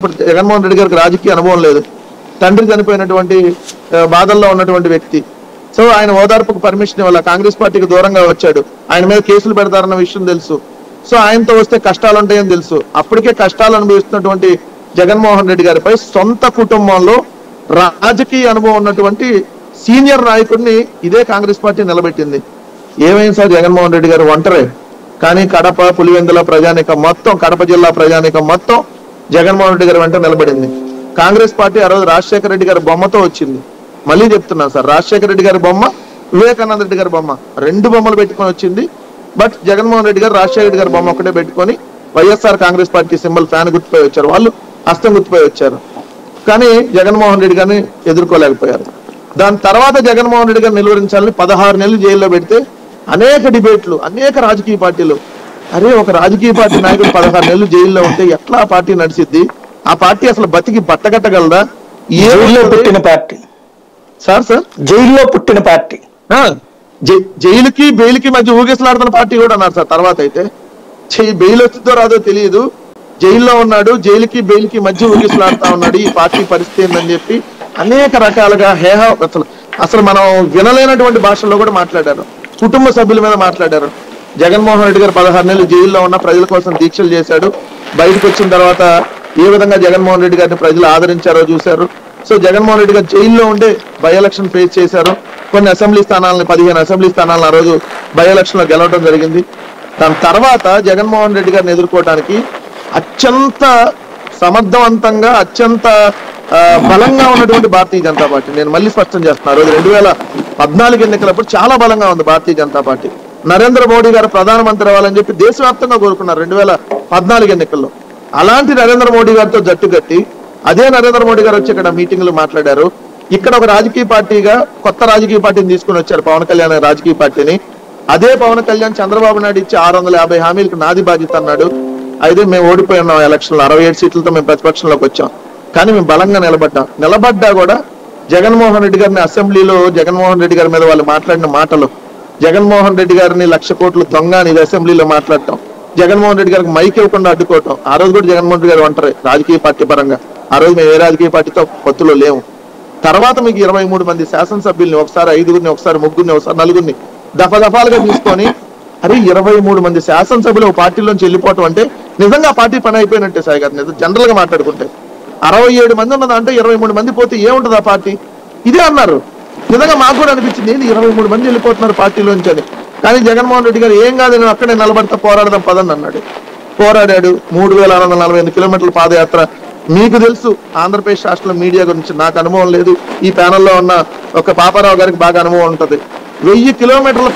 జగన్మోహన్ రెడ్డి గారికి రాజకీయ అనుభవం లేదు. తండ్రి చనిపోయినటువంటి బాధల్లో ఉన్నటువంటి వ్యక్తి. సో ఆయన ఓదార్పుకు పర్మిషన్ ఇవ్వాల, కాంగ్రెస్ పార్టీకి దూరంగా వచ్చాడు. ఆయన మీద కేసులు పెడతారన్న విషయం తెలుసు. సో ఆయనతో వస్తే కష్టాలు ఉంటాయని తెలుసు. అప్పటికే కష్టాలు అనుభవిస్తున్నటువంటి జగన్మోహన్ రెడ్డి గారిపై సొంత కుటుంబంలో రాజకీయ అనుభవం ఉన్నటువంటి సీనియర్ నాయకుడిని ఇదే కాంగ్రెస్ పార్టీ నిలబెట్టింది. ఏమైంది సార్, జగన్మోహన్ రెడ్డి గారు ఒంటరే. కానీ కడప, పులివెందుల ప్రజానీకం మొత్తం, కడప జిల్లా ప్రజానీకం మొత్తం జగన్మోహన్ రెడ్డి గారి వెంట నిలబడింది. కాంగ్రెస్ పార్టీ ఆ రోజు రాజశేఖర రెడ్డి గారి బొమ్మతో వచ్చింది. మళ్ళీ చెప్తున్నాను సార్, రాజశేఖర రెడ్డి గారి బొమ్మ, వివేకానంద రెడ్డి గారి బొమ్మ, రెండు బొమ్మలు పెట్టుకొని వచ్చింది. బట్ జగన్మోహన్ రెడ్డి గారు రాజశేఖర రెడ్డి గారి బొమ్మ ఒకటే పెట్టుకొని YSR Congress party symbol fan గుర్తుపై వచ్చారు, వాళ్ళు హస్తం గుర్తుపై వచ్చారు. కానీ జగన్మోహన్ రెడ్డి గారిని ఎదుర్కోలేకపోయారు. దాని తర్వాత జగన్మోహన్ రెడ్డి గారిని నిలువరించాలని 16 నెలలు జైల్లో పెడితే అనేక డిబేట్లు, అనేక రాజకీయ పార్టీలు, అరే ఒక రాజకీయ పార్టీ నాయకుడు 16 నెలలు జైల్లో ఉంటే ఎట్లా ఆ పార్టీ నడిచిద్ది? ఆ పార్టీ అసలు బతికి బట్టగట్టగలదా? జైల్లో పుట్టిన పార్టీ సార్ జైల్లో పుట్టిన పార్టీ, జైలుకి బెయిల్కి మధ్య ఊగిసలాడుతున్న పార్టీ కూడా అన్నారు సార్. తర్వాత అయితే బెయిల్ వచ్చిందో రాదో తెలియదు, జైల్లో ఉన్నాడు, జైలుకి బెయిల్కి మధ్య ఊగిసలాడుతా ఉన్నాడు, ఈ పార్టీ పరిస్థితి ఏందని చెప్పి అనేక రకాలుగా అసలు మనం వినలేనటువంటి భాషల్లో కూడా మాట్లాడారు. కుటుంబ సభ్యుల మీద మాట్లాడారు. జగన్మోహన్ రెడ్డి గారు 16 నెలలు జైల్లో ఉన్న ప్రజల కోసం దీక్షలు చేశాడు. బయటకు వచ్చిన తర్వాత ఏ విధంగా జగన్మోహన్ రెడ్డి గారిని ప్రజలు ఆదరించారో చూశారు. సో జగన్మోహన్ రెడ్డి గారు జైల్లో ఉండే బై ఎలక్షన్ ఫేస్ చేశారు. కొన్ని అసెంబ్లీ స్థానాలని, 15 అసెంబ్లీ స్థానాలను ఆ రోజు బై ఎలక్షన్ లో గెలవడం జరిగింది. దాని తర్వాత జగన్మోహన్ రెడ్డి గారిని ఎదుర్కోవడానికి అత్యంత సమర్థవంతంగా, అత్యంత బలంగా ఉన్నటువంటి భారతీయ జనతా పార్టీ, నేను మళ్ళీ స్పష్టం చేస్తున్నాను, రోజు 2014 ఎన్నికలప్పుడు చాలా బలంగా ఉంది భారతీయ జనతా పార్టీ. నరేంద్ర మోడీ గారు ప్రధానమంత్రి అవ్వాలని చెప్పి దేశవ్యాప్తంగా కోరుకున్నారు 2014 ఎన్నికల్లో. అలాంటి నరేంద్ర మోడీ గారితో జట్టు కట్టి, అదే నరేంద్ర మోడీ గారు వచ్చి ఇక్కడ మీటింగ్లు మాట్లాడారు. ఇక్కడ ఒక రాజకీయ పార్టీగా కొత్త రాజకీయ పార్టీని తీసుకుని వచ్చారు, పవన్ కళ్యాణ్ రాజకీయ పార్టీని. అదే పవన్ కళ్యాణ్ చంద్రబాబు నాయుడు ఇచ్చి 650 హామీలకు నాది బాధ్యత అన్నాడు. అయితే మేము ఓడిపోయి ఉన్నాం ఎలక్షన్లో, 67 సీట్లతో మేము ప్రతిపక్షంలోకి వచ్చాం. కానీ మేము బలంగా నిలబడ్డా కూడా జగన్మోహన్ రెడ్డి గారిని అసెంబ్లీలో, జగన్మోహన్ రెడ్డి గారి మీద వాళ్ళు మాట్లాడిన మాటలు, జగన్మోహన్ రెడ్డి గారిని 1,00,000 కోట్లు దొంగ అని ఇది అసెంబ్లీలో మాట్లాడటం, జగన్మోహన్ రెడ్డి గారికి మైక్ ఇవ్వకుండా అడ్డుకోవటం. ఆ రోజు కూడా జగన్మోహన్ రెడ్డి గారు ఒంటరి రాజకీయ పార్టీ పరంగా. ఆ రోజు మేము ఏ రాజకీయ పార్టీతో పొత్తులో లేవు. తర్వాత మీకు 23 మంది శాసనసభ్యుల్ని, ఒకసారి 5గురిని, ఒకసారి 3గురిని, ఒకసారి 4గురిని దఫాలుగా తీసుకొని, అరే 23 మంది శాసనసభ్యులు పార్టీలోంచి వెళ్ళిపోవటం అంటే నిజంగా పార్టీ పని అయిపోయినట్టే సాయి గారు. జనరల్ గా మాట్లాడుకుంటే 67 మంది ఉన్నదంటే 23 మంది పోతే ఏముంటది ఆ పార్టీ? ఇదే అన్నారు. నిజంగా మాకు కూడా అనిపించింది, 23 మంది వెళ్ళిపోతున్నారు పార్టీలోంచి అని. కానీ జగన్మోహన్ రెడ్డి గారు ఏం కాదు, నేను అక్కడే నిలబడతా, పోరాడదాం పదండి అన్నాడు. పోరాడాడు. 3648 కిలోమీటర్ల పాదయాత్ర. మీకు తెలుసు ఆంధ్రప్రదేశ్ రాష్ట్రంలో మీడియా గురించి, నాకు అనుభవం లేదు. ఈ ప్యానెల్లో ఉన్న ఒక పాపారావు గారికి బాగా అనుభవం ఉంటది. 1000 కిలోమీటర్ల